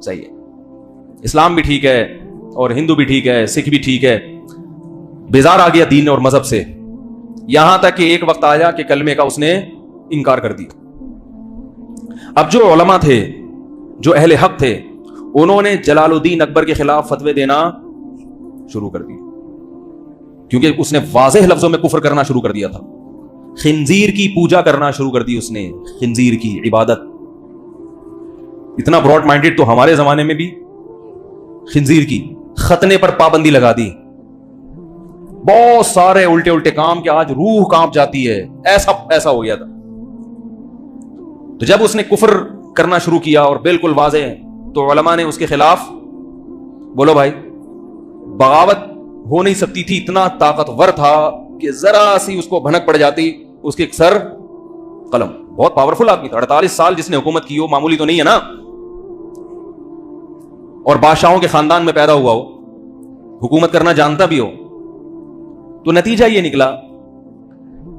صحیح ہے, اسلام بھی ٹھیک ہے اور ہندو بھی ٹھیک ہے, سکھ بھی ٹھیک ہے, بیزار آ گیا دین اور مذہب سے, یہاں تک کہ ایک وقت آیا کہ کلمے کا اس نے انکار کر دیا. اب جو علماء تھے, جو اہل حق تھے, انہوں نے جلال الدین اکبر کے خلاف فتوے دینا شروع کر دیے, کیونکہ اس نے واضح لفظوں میں کفر کرنا شروع کر دیا تھا. خنزیر کی پوجا کرنا شروع کر دی اس نے, خنزیر کی عبادت. اتنا براڈ مائنڈیڈ تو ہمارے زمانے میں بھی خنزیر کی, ختنے پر پابندی لگا دی, بہت سارے الٹے الٹے کام کہ آج روح کانپ جاتی ہے, ایسا ہو گیا تھا. تو جب اس نے کفر کرنا شروع کیا اور بالکل واضح ہے, تو علماء نے اس کے خلاف, بولو بھائی, بغاوت ہو نہیں سکتی تھی, اتنا طاقتور تھا کہ ذرا سی اس کو بھنک پڑ جاتی, اس کے سر قلم. بہت پاورفل آدمی تھا, 48 سال جس نے حکومت کی ہو, معمولی تو نہیں ہے نا, اور بادشاہوں کے خاندان میں پیدا ہوا ہو, حکومت کرنا جانتا بھی ہو. تو نتیجہ یہ نکلا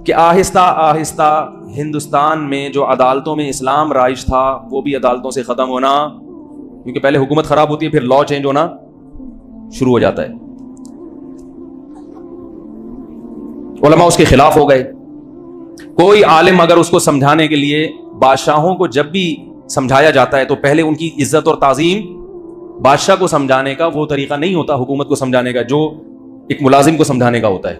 کہ آہستہ آہستہ ہندوستان میں جو عدالتوں میں اسلام رائج تھا وہ بھی عدالتوں سے ختم ہونا, کیونکہ پہلے حکومت خراب ہوتی ہے, پھر لا چینج ہونا شروع ہو جاتا ہے. علماء اس کے خلاف ہو گئے. کوئی عالم اگر اس کو سمجھانے کے لیے, بادشاہوں کو جب بھی سمجھایا جاتا ہے تو پہلے ان کی عزت اور تعظیم, بادشاہ کو سمجھانے کا وہ طریقہ نہیں ہوتا حکومت کو سمجھانے کا جو ایک ملازم کو سمجھانے کا ہوتا ہے.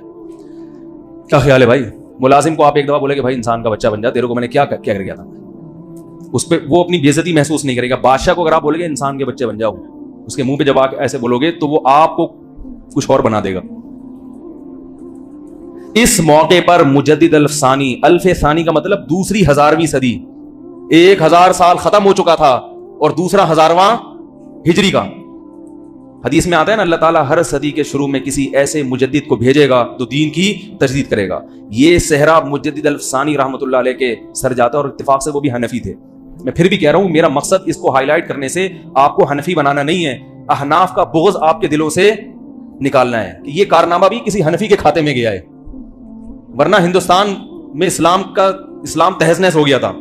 کیا خیال ہے بھائی, ملازم کو آپ ایک دفعہ بولے کہ بھائی انسان کا بچہ بن جا, تیرے کو میں نے کیا کر گیا تھا, اس پہ وہ اپنی بے عزتی محسوس نہیں کرے گا. بادشاہ کو اگر آپ بولے گے انسان کے بچے بن جاؤ, اس کے منہ پہ جب آپ ایسے بولو گے تو وہ آپ کو کچھ اور بنا دے گا. اس موقع پر مجدد الثانی, الف ثانی کا مطلب دوسری 1000ویں صدی, 1000 سال ختم ہو چکا تھا اور دوسرا 1000واں ہجری کا. حدیث میں آتا ہے نا, اللہ تعالیٰ ہر صدی کے شروع میں کسی ایسے مجدد کو بھیجے گا تو دین کی تجدید کرے گا. یہ صحرا مجدد الثانی رحمۃ اللہ علیہ کے سر جاتا, اور اتفاق سے وہ بھی حنفی تھے. میں پھر بھی کہہ رہا ہوں, میرا مقصد اس کو ہائی لائٹ کرنے سے آپ کو حنفی بنانا نہیں ہے, احناف کا بغض آپ کے دلوں سے نکالنا ہے کہ یہ کارنامہ بھی کسی حنفی کے کھاتے میں گیا ہے, ورنہ ہندوستان میں اسلام تہز نہز ہو گیا تھا.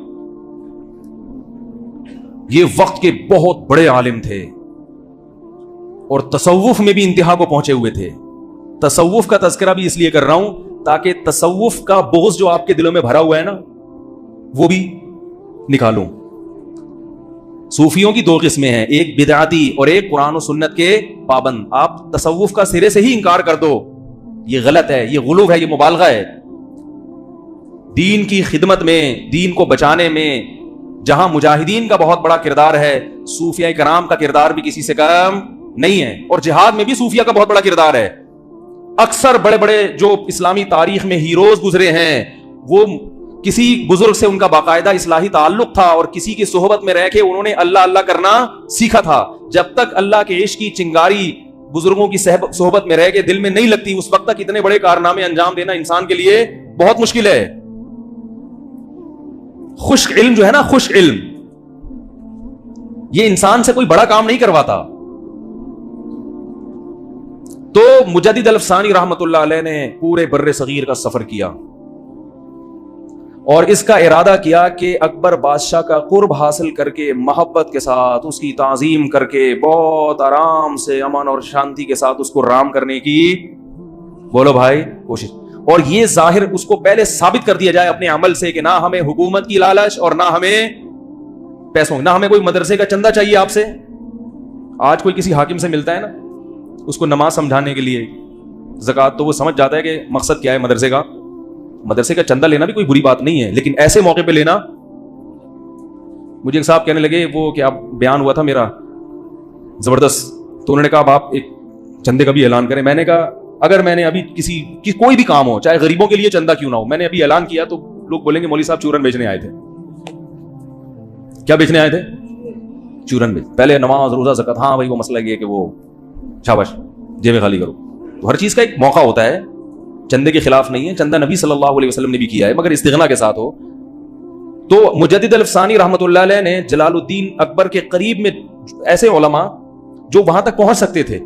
یہ وقت کے بہت بڑے عالم تھے اور تصوف میں بھی انتہا کو پہنچے ہوئے تھے. تصوف کا تذکرہ بھی اس لیے کر رہا ہوں تاکہ تصوف کا بغض جو آپ کے دلوں میں بھرا ہوا ہے نا, وہ بھی نکالوں. صوفیوں کی 2 قسمیں ہیں, ایک بدعتی اور ایک قرآن و سنت کے پابند. آپ تصوف کا سرے سے ہی انکار کر دو, یہ غلط ہے, یہ غلو ہے, یہ مبالغہ ہے. دین کی خدمت میں, دین کو بچانے میں جہاں مجاہدین کا بہت بڑا کردار ہے, صوفیاء کرام کا کردار بھی کسی سے کم نہیں ہے, اور جہاد میں بھی صوفیاء کا بہت بڑا کردار ہے. اکثر بڑے بڑے جو اسلامی تاریخ میں ہیروز گزرے ہیں, وہ کسی بزرگ سے ان کا باقاعدہ اصلاحی تعلق تھا اور کسی کی صحبت میں رہ کے انہوں نے اللہ اللہ کرنا سیکھا تھا. جب تک اللہ کے عشق کی چنگاری بزرگوں کی صحبت میں رہ کے دل میں نہیں لگتی, اس وقت تک اتنے بڑے کارنامے انجام دینا انسان کے لیے بہت مشکل ہے. خشک علم جو ہے نا, خشک علم, یہ انسان سے کوئی بڑا کام نہیں کرواتا. تو مجدد الثانی رحمت اللہ علیہ نے پورے بر صغیر کا سفر کیا اور اس کا ارادہ کیا کہ اکبر بادشاہ کا قرب حاصل کر کے, محبت کے ساتھ اس کی تعظیم کر کے, بہت آرام سے, امن اور شانتی کے ساتھ اس کو رام کرنے کی, بولو بھائی, کوشش. اور یہ ظاہر اس کو پہلے ثابت کر دیا جائے اپنے عمل سے کہ نہ ہمیں حکومت کی لالچ اور نہ ہمیں پیسوں, نہ ہمیں کوئی مدرسے کا چندہ چاہیے آپ سے. آج کوئی کسی حاکم سے ملتا ہے نا, اس کو نماز سمجھانے کے لیے زکوٰۃ, تو وہ سمجھ جاتا ہے کہ مقصد کیا ہے مدرسے کا. مدرسے کا چندہ لینا بھی کوئی بری بات نہیں ہے, لیکن ایسے موقع پہ لینا. مجھے ایک صاحب کہنے لگے, وہ کیا بیان ہوا تھا میرا زبردست, تو انہوں نے کہا آپ ایک چندے کا بھی اعلان کریں. میں نے کہا اگر میں نے ابھی کوئی بھی کام ہو, چاہے غریبوں کے لیے چندہ کیوں نہ ہو, میں نے ابھی اعلان کیا تو لوگ بولیں گے مولوی صاحب چورن بیچنے آئے تھے. کیا بیچنے آئے تھے؟ چورن بیچ. پہلے نماز روزہ زکوٰۃ, ہاں بھائی وہ مسئلہ یہ کہ وہ شاباش جیبیں خالی کرو. تو ہر چیز کا ایک موقع ہوتا ہے, چندے کے خلاف نہیں ہے. چندہ نبی صلی اللہ علیہ وسلم نے بھی کیا ہے, مگر استغنا کے ساتھ ہو. تو مجدد الثانی رحمۃ اللہ علیہ نے جلال الدین اکبر کے قریب میں ایسے علماء جو وہاں تک پہنچ سکتے تھے,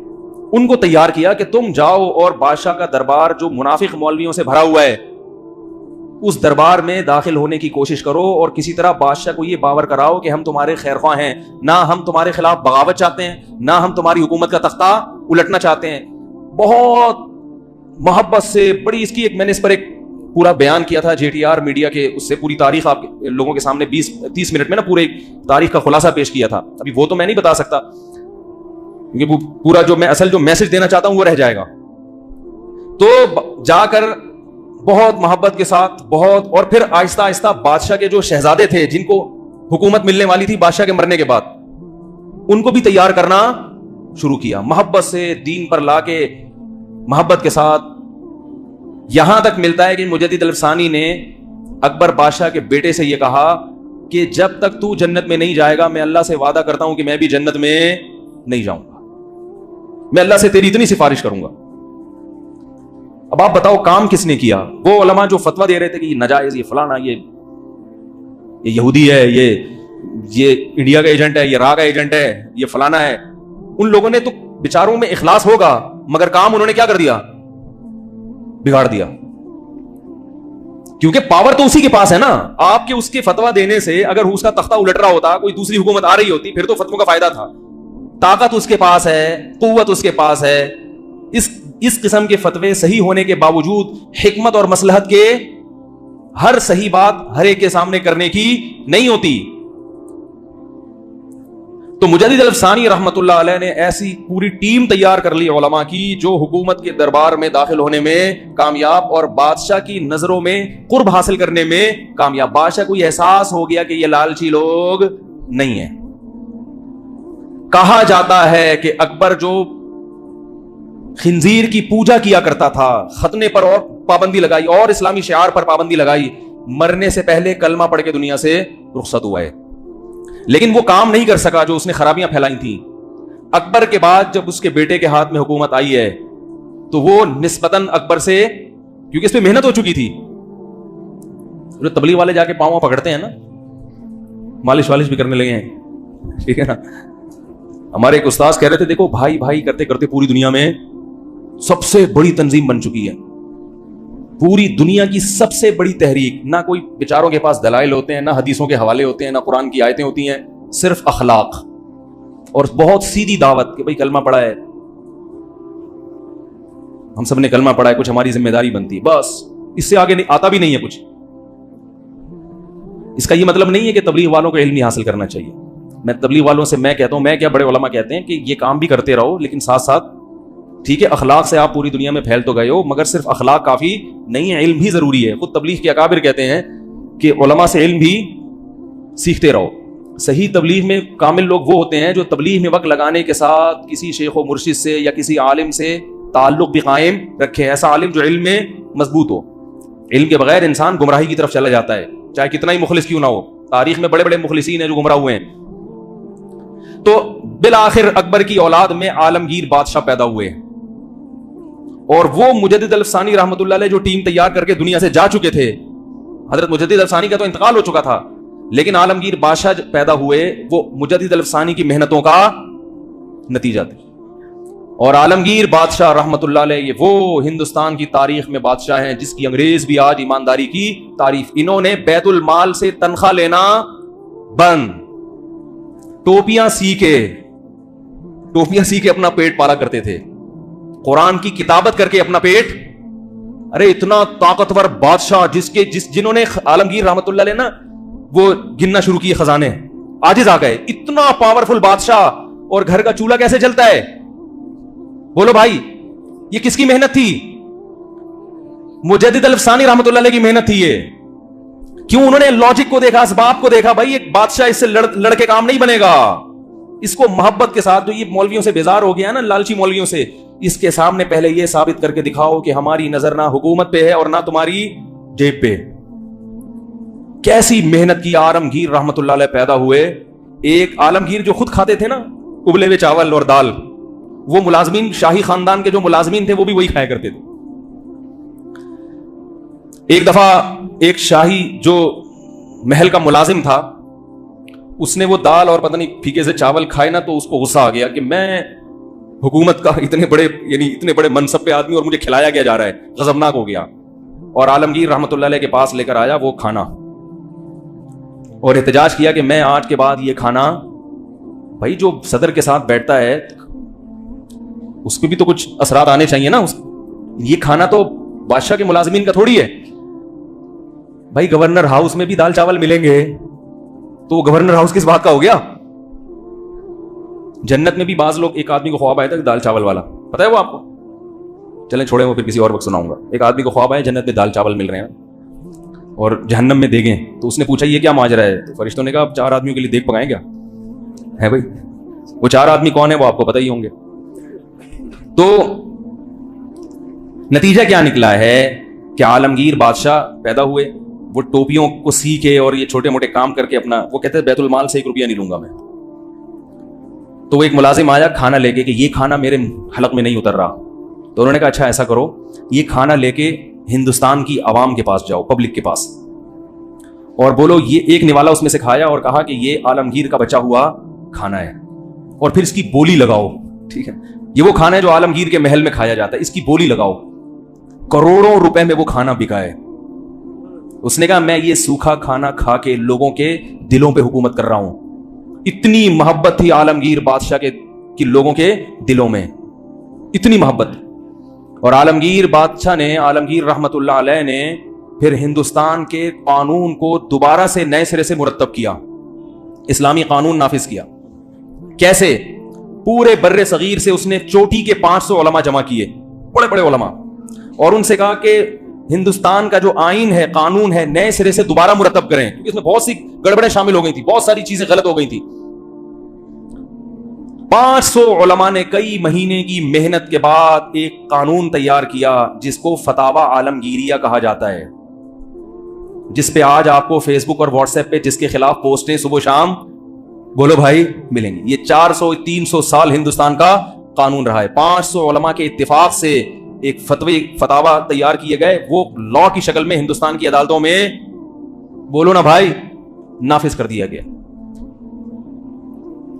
ان کو تیار کیا کہ تم جاؤ اور بادشاہ کا دربار جو منافق مولویوں سے بھرا ہوا ہے, اس دربار میں داخل ہونے کی کوشش کرو اور کسی طرح بادشاہ کو یہ باور کراؤ کہ ہم تمہارے خیر خواہ ہیں، نہ ہم تمہارے خلاف بغاوت چاہتے ہیں، نہ ہم تمہاری حکومت کا تختہ الٹنا چاہتے ہیں. بہت محبت سے بڑی اس کی میں نے اس پر ایک پورا بیان کیا تھا JTR میڈیا کے، اس سے پوری تاریخ آپ لوگوں کے سامنے 20-30 منٹ میں نا پورے تاریخ کا خلاصہ پیش کیا تھا. ابھی وہ تو میں نہیں بتا سکتا کیونکہ وہ پورا جو میں اصل جو میسج دینا چاہتا ہوں وہ رہ جائے گا. تو جا کر بہت محبت کے ساتھ بہت، اور پھر آہستہ آہستہ بادشاہ کے جو شہزادے تھے جن کو حکومت ملنے والی تھی بادشاہ کے مرنے کے بعد، ان کو بھی تیار کرنا شروع کیا، محبت سے دین پر لا کے محبت کے ساتھ. یہاں تک ملتا ہے کہ مجدد الافسانی نے اکبر بادشاہ کے بیٹے سے یہ کہا کہ جب تک تو جنت میں نہیں جائے گا میں اللہ سے وعدہ کرتا ہوں کہ میں بھی جنت میں نہیں جاؤں گا، میں اللہ سے تیری اتنی سفارش کروں گا. اب آپ بتاؤ کام کس نے کیا؟ وہ علماء جو فتویٰ دے رہے تھے کہ یہ ناجائز، یہ فلانا، یہ یہودی ہے، یہ انڈیا کا ایجنٹ ہے، یہ را کا ایجنٹ ہے، یہ فلانا ہے، ان لوگوں نے تو بیچاروں میں اخلاص ہوگا مگر کام انہوں نے کیا کر دیا؟ بگاڑ دیا. کیونکہ پاور تو اسی کے پاس ہے نا. آپ کے اس کے فتویٰ دینے سے اگر اس کا تختہ الٹ رہا ہوتا، کوئی دوسری حکومت آ رہی ہوتی، پھر تو فتووں کا فائدہ تھا. طاقت اس کے پاس ہے، قوت اس کے پاس ہے. اس قسم کے فتوے صحیح ہونے کے باوجود حکمت اور مصلحت کے ہر صحیح بات ہر ایک کے سامنے کرنے کی نہیں ہوتی. تو مجدد الافسانی رحمت اللہ علیہ نے ایسی پوری ٹیم تیار کر لی علماء کی جو حکومت کے دربار میں داخل ہونے میں کامیاب اور بادشاہ کی نظروں میں قرب حاصل کرنے میں کامیاب. بادشاہ کو یہ احساس ہو گیا کہ یہ لالچی لوگ نہیں ہیں. کہا جاتا ہے کہ اکبر جو خنزیر کی پوجا کیا کرتا تھا، ختنے پر اور پابندی لگائی اور اسلامی شعار پر پابندی لگائی، مرنے سے پہلے کلمہ پڑھ کے دنیا سے رخصت ہوا ہے. لیکن وہ کام نہیں کر سکا جو اس نے خرابیاں پھیلائی تھیں. اکبر کے بعد جب اس کے بیٹے کے ہاتھ میں حکومت آئی ہے تو وہ نسبتاً اکبر سے، کیونکہ اس پہ محنت ہو چکی تھی. جو تبلیغ والے جا کے پاؤں پکڑتے ہیں نا، مالش والش بھی کرنے لگے ہیں، ٹھیک ہے نا. ہمارے ایک استاذ کہہ رہے تھے دیکھو بھائی بھائی کرتے کرتے پوری دنیا میں سب سے بڑی تنظیم بن چکی ہے. پوری دنیا کی سب سے بڑی تحریک. نہ کوئی بیچاروں کے پاس دلائل ہوتے ہیں، نہ حدیثوں کے حوالے ہوتے ہیں، نہ قرآن کی آیتیں ہوتی ہیں، صرف اخلاق اور بہت سیدھی دعوت کہ بھائی کلمہ پڑھا ہے، ہم سب نے کلمہ پڑھا ہے، کچھ ہماری ذمہ داری بنتی ہے، بس اس سے آگے نہیں آتا بھی نہیں ہے کچھ. اس کا یہ مطلب نہیں ہے کہ تبلیغ والوں کو علم نہیں حاصل کرنا چاہیے. میں تبلیغ والوں سے میں کہتا ہوں، میں کیا بڑے علماء کہتے ہیں کہ یہ کام بھی کرتے رہو، لیکن ساتھ ساتھ ٹھیک ہے اخلاق سے آپ پوری دنیا میں پھیل تو گئے ہو مگر صرف اخلاق کافی نہیں ہے، علم بھی ضروری ہے. خود تبلیغ کے اکابر کہتے ہیں کہ علماء سے علم بھی سیکھتے رہو. صحیح تبلیغ میں کامل لوگ وہ ہوتے ہیں جو تبلیغ میں وقت لگانے کے ساتھ کسی شیخ و مرشد سے یا کسی عالم سے تعلق بھی قائم رکھے. ایسا عالم جو علم میں مضبوط ہو. علم کے بغیر انسان گمراہی کی طرف چلا جاتا ہے، چاہے کتنا ہی مخلص کیوں نہ ہو. تاریخ میں بڑے بڑے مخلصین ہیں جو گمراہ ہوئے ہیں. تو بالآخر اکبر کی اولاد میں عالمگیر بادشاہ پیدا ہوئے، اور وہ مجدد الافسانی رحمۃ اللہ علیہ جو ٹیم تیار کر کے دنیا سے جا چکے تھے. حضرت مجدد الافسانی کا تو انتقال ہو چکا تھا، لیکن عالمگیر بادشاہ پیدا ہوئے، وہ مجدد الافسانی کی محنتوں کا نتیجہ تھے. اور عالمگیر بادشاہ رحمۃ اللہ علیہ یہ وہ ہندوستان کی تاریخ میں بادشاہ ہیں جس کی انگریز بھی آج ایمانداری کی تعریف. انہوں نے بیت المال سے تنخواہ لینا بند، ٹوپیاں سی کے اپنا پیٹ پالا کرتے تھے، قرآن کی کتابت کر کے اپنا پیٹ. ارے اتنا طاقتور بادشاہ جنہوں نے عالمگیر رحمت اللہ علیہ نا وہ گننا شروع کیے خزانے، عاجز آ گئے. اتنا پاورفل بادشاہ اور گھر کا چولہا کیسے جلتا ہے؟ بولو بھائی یہ کس کی محنت تھی؟ مجدد الافسانی رحمت اللہ علیہ کی محنت تھی یہ. کیوں؟ انہوں نے لاجک کو دیکھا، اسباب کو دیکھا. بھائی ایک بادشاہ اس سے لڑ کے کام نہیں بنے گا. اس کو محبت کے ساتھ، جو یہ مولویوں سے بیزار ہو گیا نا، لالچی مولویوں سے، اس کے سامنے پہلے یہ ثابت کر کے دکھاؤ کہ ہماری نظر نہ حکومت پہ ہے اور نہ تمہاری جیب پہ. کیسی محنت کی. عالمگیر رحمت اللہ علیہ پیدا ہوئے. ایک عالمگیر جو خود کھاتے تھے نا ابلے ہوئے چاول اور دال، وہ ملازمین شاہی خاندان کے جو ملازمین تھے وہ بھی وہی کھایا کرتے تھے. ایک دفعہ ایک شاہی جو محل کا ملازم تھا، اس نے وہ دال اور پتہ نہیں پھیکے سے چاول کھائے نا، تو اس کو غصہ آ گیا کہ میں حکومت کا اتنے بڑے منصب پہ آدمی اور مجھے کھلایا کیا جا رہا ہے. غضبناک ہو گیا. اور عالمگیر رحمۃ اللہ علیہ کے پاس لے کر آیا وہ کھانا اور احتجاج کیا کہ میں آج کے بعد یہ کھانا، بھائی جو صدر کے ساتھ بیٹھتا ہے اس پہ بھی تو کچھ اثرات آنے چاہیے نا، یہ کھانا تو بادشاہ کے ملازمین کا تھوڑی ہے، بھائی گورنر ہاؤس میں بھی دال چاول ملیں گے تو گورنر ہاؤس کس بات کا ہو گیا؟ جنت میں بھی بعض لوگ، ایک آدمی کو خواب آیا تھا دال چاول والا، پتہ ہے وہ آپ کو؟ چلیں چھوڑیں، وہ پھر کسی اور وقت سناؤں گا۔ ایک آدمی کو خواب آیا جنت میں دال چاول مل رہے ہیں اور جہنم میں دیگیں، تو اس نے پوچھا یہ کیا ماجرا ہے؟ تو فرشتوں نے کہا اب 4 آدمیوں کے لیے دیگ پکائیں کیا ہے بھائی؟ وہ 4 آدمی کون ہے وہ آپ کو پتہ ہی ہوں گے۔ تو نتیجہ کیا نکلا ہے کہ عالمگیر بادشاہ پیدا ہوئے، وہ ٹوپیوں کو سی کے اور یہ چھوٹے موٹے کام کر کے اپنا، وہ کہتے ہیں بیت المال سے 1 روپیہ نہیں لوں گا میں۔ تو وہ ایک ملازم آیا کھانا لے کے کہ یہ کھانا میرے حلق میں نہیں اتر رہا، تو انہوں نے کہا اچھا ایسا کرو، یہ کھانا لے کے ہندوستان کی عوام کے پاس جاؤ، پبلک کے پاس، اور بولو یہ ایک نوالا اس میں سے کھایا اور کہا کہ یہ عالمگیر کا بچا ہوا کھانا ہے، اور پھر اس کی بولی لگاؤ، ٹھیک ہے؟ یہ وہ کھانا ہے جو عالمگیر کے محل میں کھایا جاتا ہے، اس کی بولی لگاؤ، کروڑوں روپے میں وہ کھانا بکا ہے۔ اس نے کہا میں یہ سوکھا کھانا کھا کے لوگوں کے دلوں پہ حکومت کر رہا ہوں۔ اتنی محبت تھی عالمگیر بادشاہ کے لوگوں کے دلوں میں، اتنی محبت۔ اور عالمگیر بادشاہ نے، عالمگیر رحمت اللہ علیہ نے پھر ہندوستان کے قانون کو دوبارہ سے نئے سرے سے مرتب کیا، اسلامی قانون نافذ کیا۔ کیسے؟ پورے بر صغیر سے اس نے چوٹی کے 500 علماء جمع کیے، بڑے بڑے علماء، اور ان سے کہا کہ ہندوستان کا جو آئین ہے، قانون ہے، نئے سرے سے دوبارہ مرتب کریں، کیونکہ اس میں بہت سی گڑبڑیں شامل ہو گئی تھی، بہت ساری چیزیں غلط ہو گئی تھی۔ 500 علماء نے کئی مہینے کی محنت کے بعد ایک قانون تیار کیا جس کو فتاوی عالمگیریہ کہا جاتا ہے، جس پہ آج آپ کو فیس بک اور واٹس ایپ پہ جس کے خلاف پوسٹیں صبح شام بولو بھائی ملیں گی۔ یہ 400-300 سال ہندوستان کا قانون رہا ہے۔ 500 علماء کے اتفاق سے ایک فتاوی تیار کیے گئے، وہ لا کی شکل میں ہندوستان کی عدالتوں میں بولو نا بھائی نافذ کر دیا گیا۔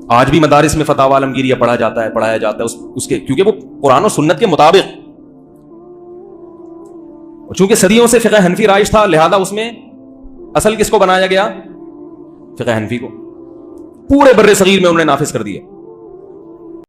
آج بھی مدارس میں فتاوی عالمگیریہ پڑھایا جاتا ہے اس کے، کیونکہ وہ قرآن و سنت کے مطابق، چونکہ صدیوں سے فقہ حنفی رائج تھا، لہذا اس میں اصل کس کو بنایا گیا؟ فقہ حنفی کو۔ پورے بر صغیر میں انہوں نے نافذ کر دیا۔